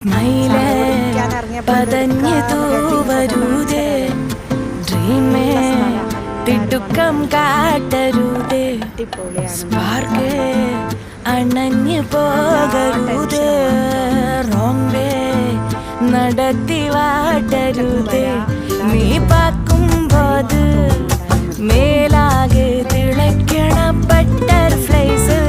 മയിലേ പതഞ്ഞു തൂവരുതേ dreamy തിടുക്കം കാട്ടരുതേ സ്പാർക്കേ അണഞ്ഞു പോകരുതേ റോങ് വേ നടത്തി വാട്ടരുതേ നീ പാക്കുമ്പോത് മേലാകെ തിളയ്ക്കണ ബട്ടർഫ്ലൈസ്